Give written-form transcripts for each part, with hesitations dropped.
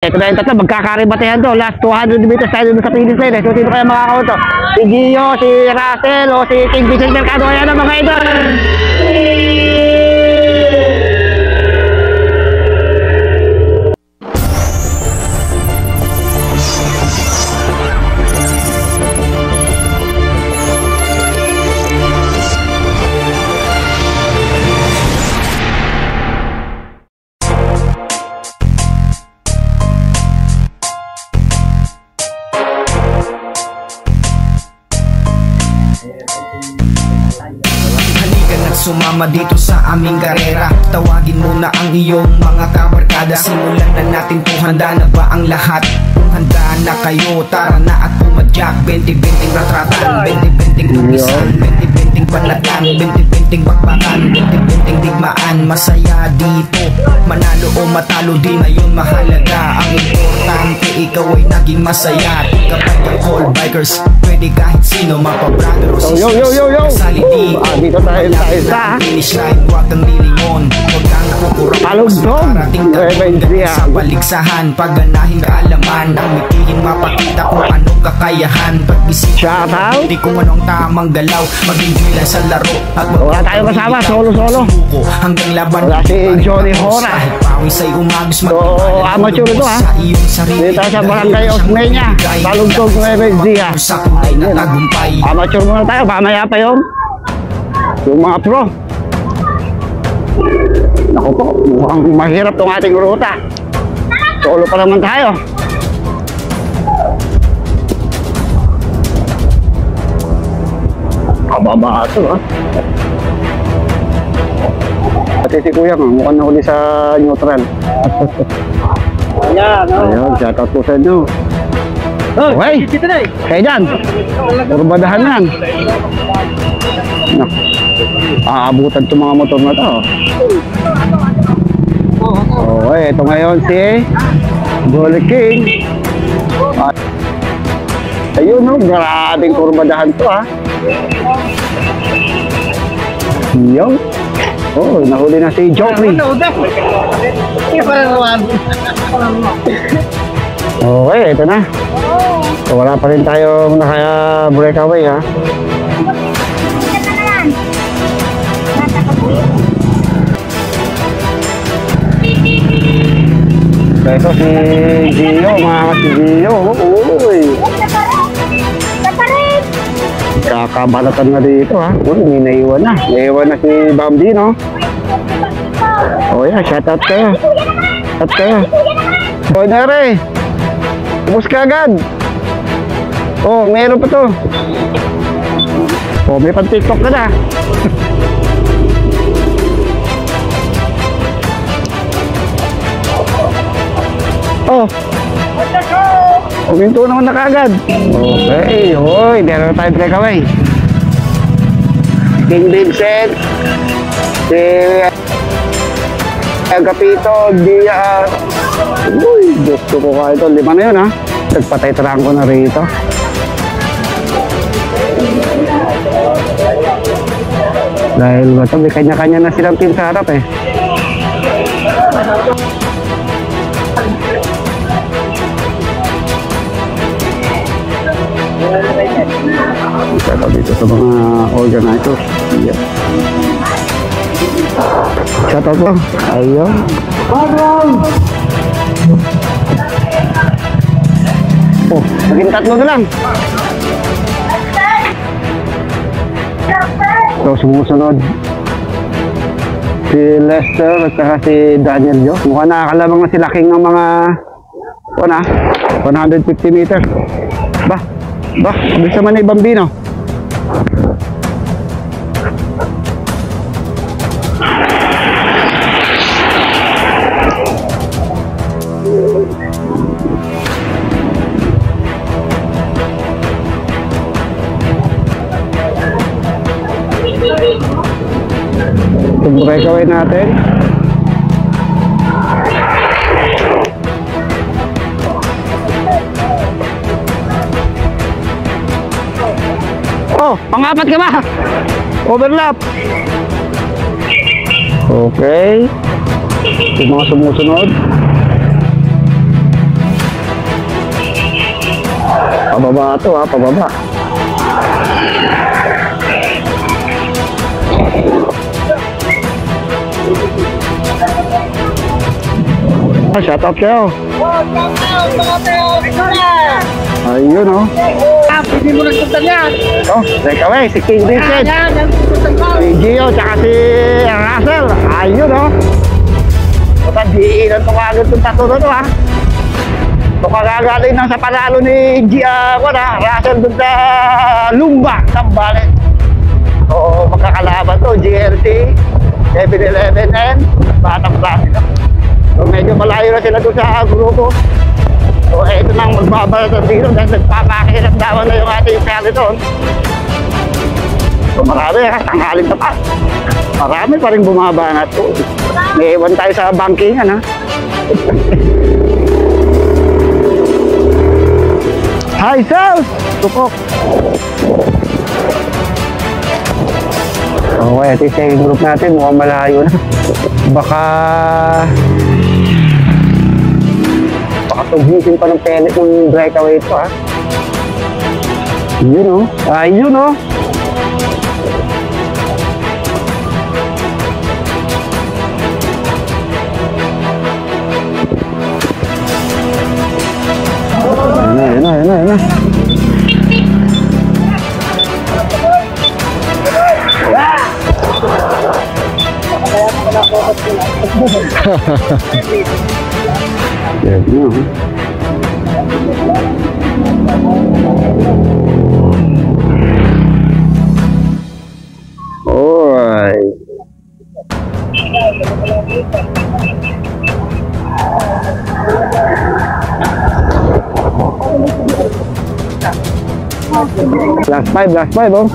Ito na yung tatlo, magkakaribatehan to. Last 200 meters tayo dun sa finish line. So, sino kaya makakaw to? Si Gio, si Russell, o si King Vincent Mercado. Ayan na mga idol. Sumama dito sa aming karera. Tawagin mo na ang iyong mga kabarkada. Simulan na natin kung handa na ba ang lahat. Kung handa na kayo, tara na at pumadyak. 20-20 ratratan, 20-20 tulisan, 20-20 panlatan, 20-20 bakbakan, 20-20 digmaan. Masaya dito, manalo o matalo di ngayon mahalaga. Ang importante ikaw ay naging masaya. Kapag ang all bikers, pwede kahit sino, mapabrother o sister. Kasali dito, dito tayo sa finish line, huwag kang lilingon. Huwag kang kukurap. Palugdog. Parating ka sa paligsahan. Pagganahin kaalaman. Ang mitihin mapakita kung anong kakayahan. Pagbisita hindi kung anong tamang galaw. Mag-enjoy lang sa laro. At wala tayo kasama, solo-solo. Hanggang laban. Wala si Johnny Hora. Kahit pawis ay umagos. So, amateur ito ha. Dito tayo sa Barangay Osmeña. Palugdog Nueva Ecija. Sa kulay na tagumpay. Amateur muna tayo, mamaya pa yung mga pro. Naku po, mukhang mahirap tong ating ruta. Solo pa naman tayo. Kababa ito ha. Pati si Kuya mukhang nahuli sa neutral. Ayun, shoutout po sa inyo. Okay, kayo dyan. Urbadahan yan. Aabutan itong mga motor na to. Okay, ito ngayon si Jolly King. Ayun no, grabing kurbadahan to ha. Yung oh, nahuli na si Joffrey. Okay, ito na. So, wala pa rin tayong naka-breakaway ha. Ito si Gio, mga si Gio. Uy. Kakabalatan na dito ha. Uy, may naiwan na. Naiwan na si Bambi, no? Oh yeah, shoutout kayo. Shoutout kayo. Oh, nere. Ubus ka agad. Oh, meron pa to. Oh, may pan-TikTok ka na. Oh. Uminto naman na kagad. Okay, hoy, meron tayo breakaway. King Vincent, si Agapito, Dia. Uy, gusto ko ka ito. 5 na yun ha. Nagpatay-tarang ko na rito. Dahil ito, may kanya-kanya na silang team sa harap eh. Isa dito sa mga organizers. Yeah. Shout out po. Ayun. Oh, naging 3 na lang. So, sumusunod si Lester at saka si Daniel Jo. Mukhang nakakalabang na sila King ng mga 150 meters. Bah, bisa man ay Bambino. Itong breakaway natin. Oh, pang-4 ka ba? Overlap. Okay. Yung mga sumusunod. Pababa to ha, pababa. Shout out kayo. Ayun oh. Hindi mo nagtutan yan. Oh, take away, si King Vincent. Si Gio, tsaka si Russell. Ayun oh. Baka diinan ito kagad itong tatlo na ito ha. Ito kagagaling nang sa panalo ni Russell dun sa Lumba, Sambales. So magkakalaban to, GLT, 7-Eleven and Batang Platinum. So medyo malayo na sila doon sa grupo. So ito nang magbabalatan dito dahil nagpapakirap dawan na yung ating peloton. So marami ha, tanghalin na pa. Marami pa rin bumaba na ito. May iwan tayo sa bankingan ha. Hi Sals! Tupok! Okay, ito yung second group natin, mukhang malayo na. Baka tughisin pa ng pellet ng breakaway ito ha. Yun o. Ayun o. Ayun na. Yan na. Alright. Last five, oh.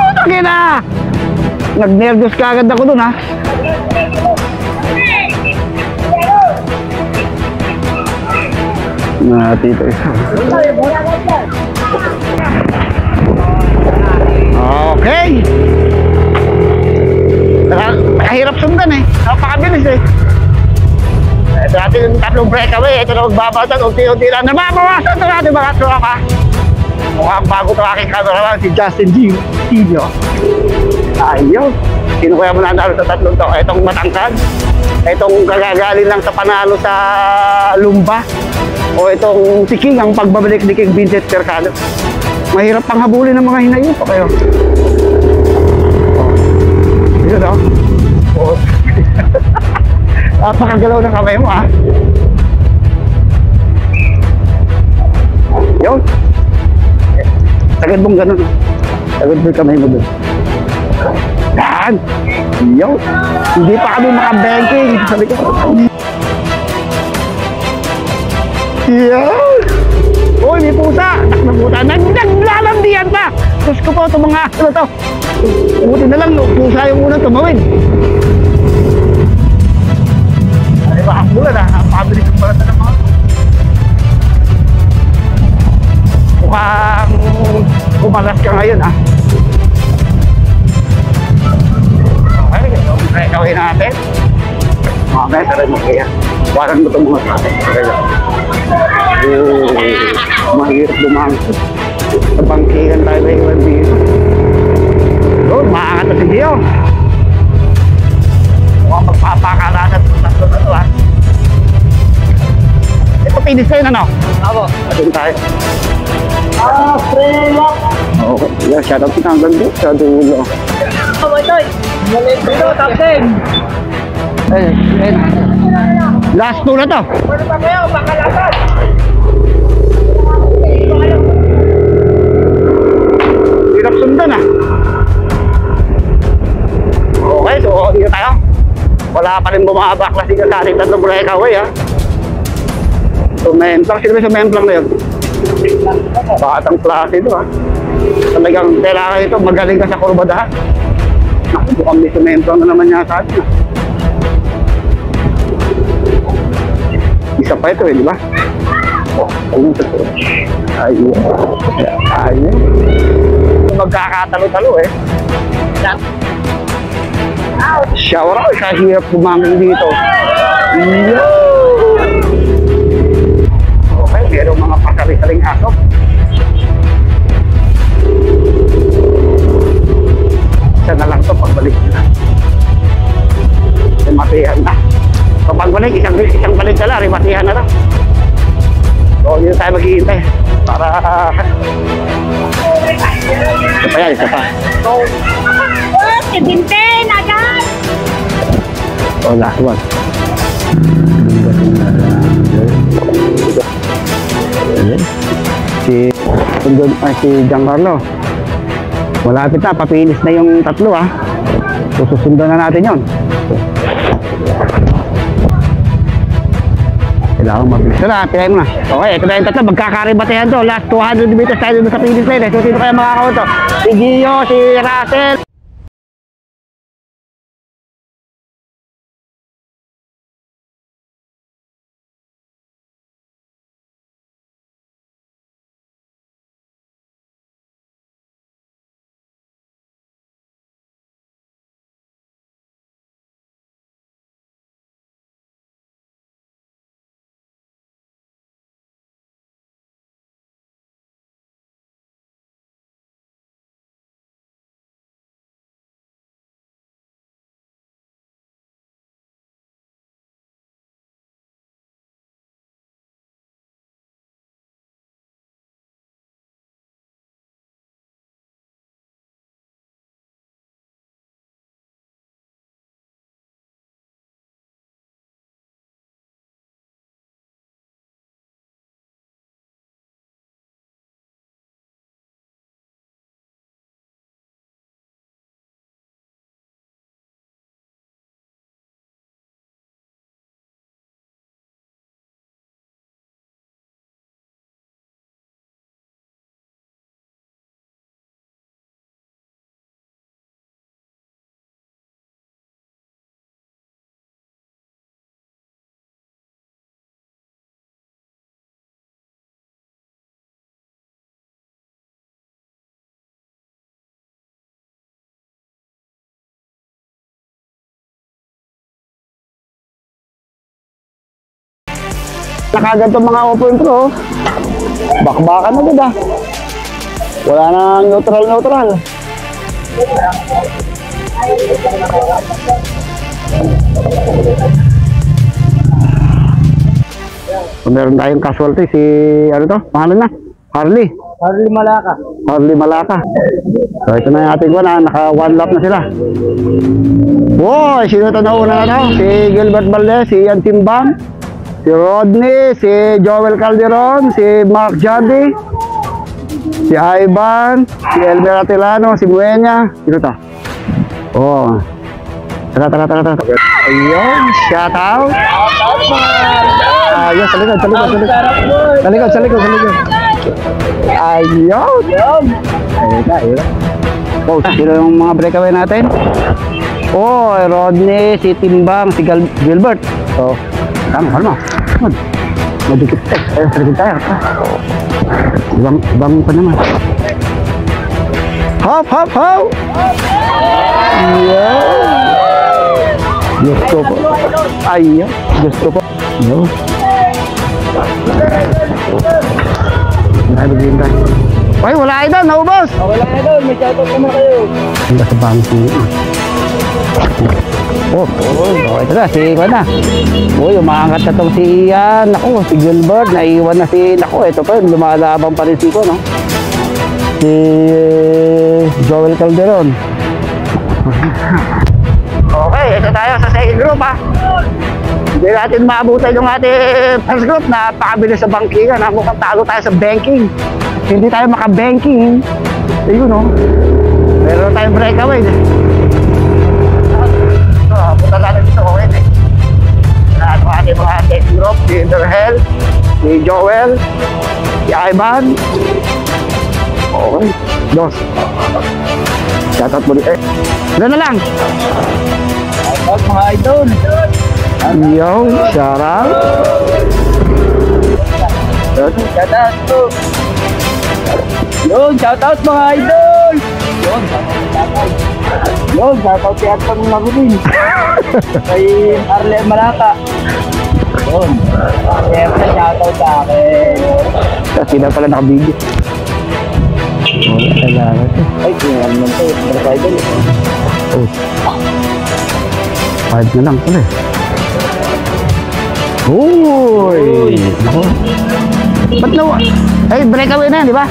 Tutugin na! Nag-nervous ka agad ako dun ha. Tito isa. Okay. Nakahirap sundan eh. Napakabilis eh. Ito natin yung tatlong breakaway. Ito na magbabatan. Unti-unti lang. Nababawasan ito natin mga tropa. Mukhang bago ito aking cameraman si Justin G. Tino. Ayun. Sino kaya mananalo sa tatlong to? Itong matangkad. Itong gagagaling lang sa panalo sa Lumba. O itong si King ang pagbabalik ni King Vincent Mercado. Mahirap pang habulin ng mga hinayin pa kayo. Yun o. Oh. Napakagalaw ng kamay mo ah. Yun. Sagad mong ganun. Sagad mo yung kamay mo dun. Yan. Yun. Hindi pa kami makabanking. Sabi ko. Yan. Uy, may pusa. Naknabuta. Naglalandian pa. Diyos ko po, itong mga ano to. Buti na lang, pusa yung unang tumawin. Ano ba, ang bulan ha? Napakabilis yung balatan ng mga. Mukhang umalas ka ngayon ha. Okay, okay, gawin natin. Mamaya, taray mo kaya. Waran mo itong mga sa atin. Mahirap dumang. Sa bangkigan tayo na iwan dito. Doon, maaangat na si Gio. Mukhang magpapakalasan sa tatlo na ito ha. Ito, finish kayo na no? Ako. Atin tayo. Prela! Okay, yeah, shoutout kita hanggang doon sa dulo. Oh, Toy! Malit dito, top 10! Last two na to. Ano pa kayo? Pakalasan! Hirap sundan ah. Okay, so dito tayo. Wala pa rin bumabaklas dito sa ating tatlong breakaway ha. So memplang, sino ba sa memplang na yun? Batang klase ito ha. Talagang kailangan ito, magaling ka sa kurbadahan. Mukhang may sumemplang na naman niya sa atin. Isa pa ito eh, di ba? Ayun. Ayun. Magkakatalo-talo eh. Shower out, kahirap bumangin dito. Okay, meron mga pasari-saring aso. Isa na lang ito pagbalik nila. Rematihan na. Kapag balik, isang balik na lang, rematihan na lang. So, dito tayo maghihintay. Para... Isa pa yan, isa pa. Bintin, agad! Oh, last one. Si Giancarlo. Malapit na, papilis na yung tatlo ah. Susundan na natin yon. Kailangan mabilis. Ito na, pilayin mo na. Okay, ito na yung tatlo. Magkakaribatehan to. Last 200 meters tayo dito sa finish line. So, sino kaya makakawin to? Si Gio, si Russell. Nakagad itong mga open pro. Bakbakan na agad ah. Wala nang neutral. Meron tayong casualty si ano to? Pangalan na? Harley Malaka. So ito na yung ating one, naka one lap na sila. Wow, sino ito na una na to? Si Gilbert Valdez, si Ian Timbang, si Rodney, si Joel Calderon, si Mark Jody, si Ivan, si Elmer Atilano, si Buenya. Sino to? Oh. Tara. Ayun, shout out. Ayun, sa likod. Ayun. Ayun. Oh, sino yung mga breakaway natin? Oh, Rodney, si Timbang, si Gilbert. So, kalma. Madikit tayo. Sarigit tayo. Ibang pa naman. Hop! Yeah. Gusto po. Ayun. Gusto po. Yo. Ay, wala ay doon. Naubos. Wala na doon. May shoutout naman kayo. Hanggang sa bangko. Ito na, si Iwan na. Umaangat na itong si Ian. Naku, si Gilbert, naiwan na si... Naku, ito pa yun, lumalabang pa rin si ko, no? Si Joel Calderon. Okay, ito tayo sa second group, ha? Hindi natin maabutan yung ating first group. Napakabilis sa bankingan, ha? Mukhang talo tayo sa banking. Hindi tayo makabanking. Ayun, no? Meron tayong breakaway. Punta natin dito ko eh. Ano ating mga tech group, si Derhel, si Joel, si Ivan. Okay, dos. Shoutout mo rin eh. Ilan na lang? Shoutout mga idol. Yo, shoutout. Shoutout po. Yun, shoutout mga idol. Yun, shoutout. Yun, shoutout si Anton Marulin. Kay Arlen Malata. Yun. Siyempre, shoutout sa akin. Kasi na pala nakabigyo. Kailangan ito. Ay, tingnan mo ito. Mga idol. Oh. 5 na lang pala eh. Uy! Ako. Ba't na? Ay, breakaway na yan, di ba?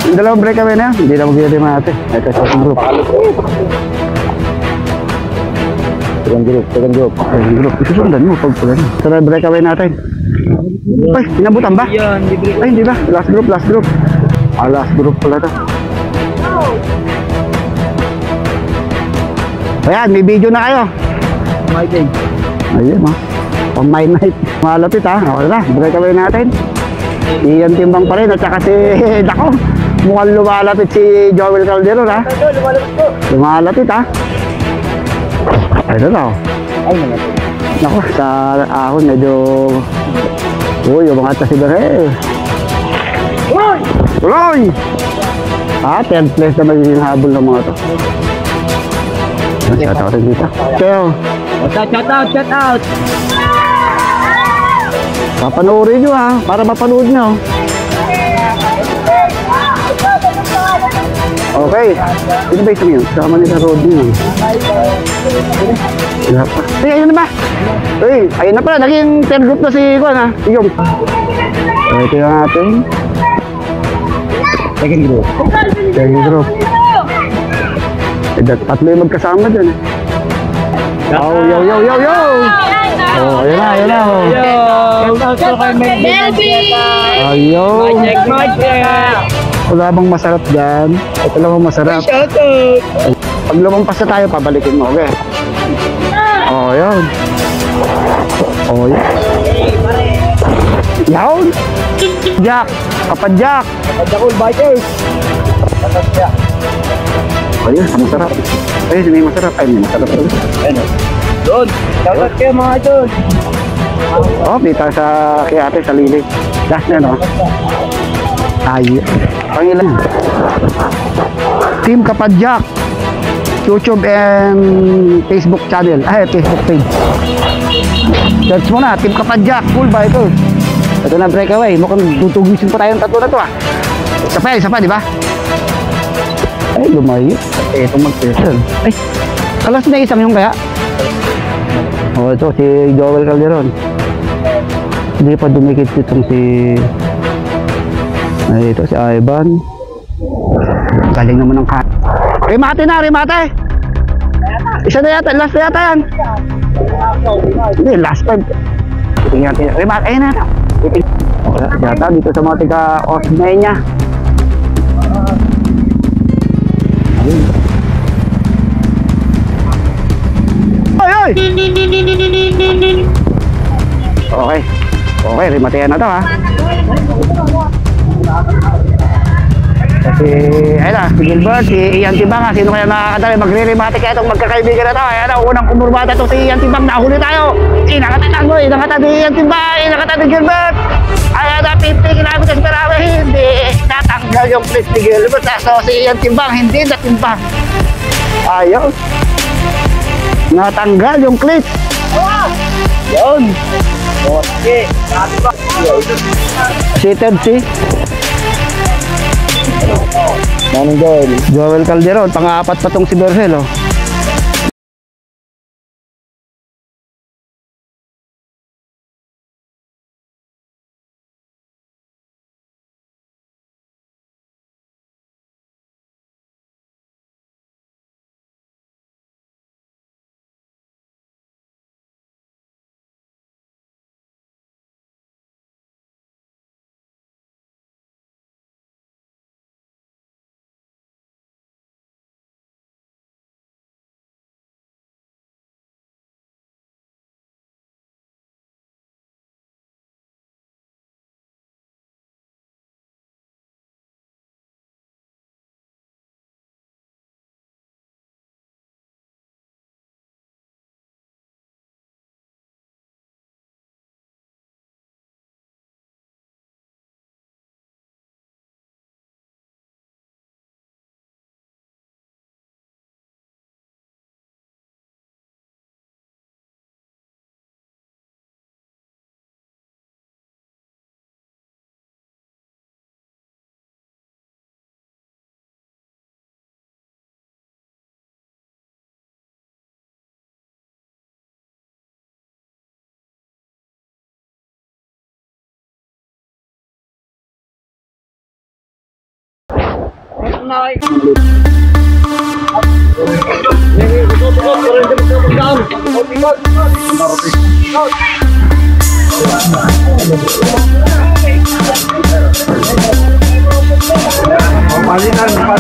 Yung dalawang breakaway na yan. Hindi na mag-iari mga ate. Ito sa group. Second group. Isusundan mo pag pala. Ito na breakaway natin. Ay, pinabutan ba? Yan, libre. Ay, hindi ba? Last group. Last group pala ito. Ayan, may video na kayo. Mga idol. Ayun, ha. Pang my night. Malapit, ha. Okay na, breakaway natin. Iyan timbang pa rin. At saka si Dako. Mukhang lumalapit si Joel Calderon, ha. Idol, lumalabas po. Lumalapit, ha. Ayun na, Ay, mga idol. Naku, sa ahon medyo... Uy, umangat na si Berhe. Uy! Tuloy! 10th place na magiging habol ng mga to. Shout out rin dito. Kayo, Shoutout. papanoorin nyo ha, para mapanood nyo. Okay. Sino ba isang yun? Sama nila Rodney. Wala pa. Ay, ayun na ba? Ay, ayun na pala. Naging third group na si Juan ha. Yung. Okay, ito yung ating second group. Eh, tatlo yung magkasama dyan eh. Yo! Oh, ayun na. Oh. Shoutout kay Melvin! Ayaw. Check. Wala bang masarap dyan? Ito lang ang masarap. Shoutout. Pag lumampas na tayo, pabalikin mo. Okay? Oh, yun. Oh, yun. Yun! Jack! Kapadjak! Pagdakul bikers. Shoutout. Ayun, masarap. Ayun, may masarap. Ay, may masarap. Ano? Doon. Shoutout kayo mga idol. Oh, dito sa kay ate sa lili. Last na, no? Ay, pangilan. Team Kapadjak. YouTube and Facebook channel. Ay, Facebook page. Search mo na, Team Kapadjak. Full biker. Ito na breakaway. Mukhang tutugisin pa tayong tatlo na to, ah. Isa pa, di ba? Ay, lumayo. Ito mag-session. Ay, kalas na isang yung kaya. Oh, ito si Joel Calderon. Hindi pa dumikit itong si... Ay, ito si Ivan. Galing naman ng kat. Remate! Isa na yata, last na yata yan. Hindi, last time. Tingnan natin. Remate, ayun na. Yata dito sa mga tiga-Osmeña. Ay! Okay, rematayan na to ha. Kasi, ayun na, si Gilbert, si Ian Tibang, sino kaya nakakadali, magre-remate kaya itong magkakaibigan na to. Ayan na, unang kumurmata itong si Ian Tibang, nahuli tayo. Inakatatan ni Ian Tibang, inakatan ni Gilbert. Ayan na, 50 kilometers per hour, hindi natanggal yung plate ni Gilbert. So, si Ian Tibang, hindi natimbang. Ayun. Natanggal yung clip. Yun. Okay. Seated si Joel Calderon. Pang-apat pa tong si Berhel, oh.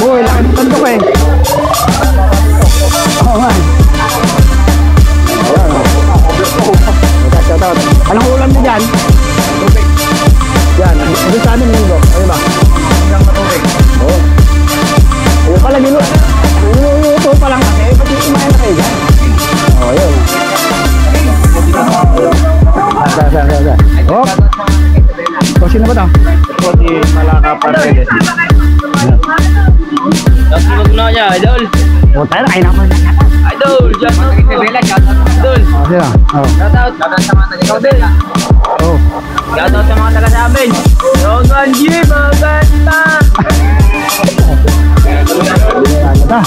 Boy, laki ng tandok eh. Oo nga. Shout out. Anong ulam niyo dyan? Tubig. Yan. Doon sa amin yung ano ba? Hanggang matubig. Oo. Ayun pala nilo. Ito pa lang kasi. Ba't yung kumain na kayo dyan? Oo, yun. Oh. O, sino ba ito? Ito si Malaka Paredes. Tapos na niya, idol. O, tayo na. Kain ako. Idol, shout out po. Idol. O, sino? O. Shout out sa mga taga-Isabela. O. Shout out sa mga taga sa amin. Logan G, maganda. Ano ba?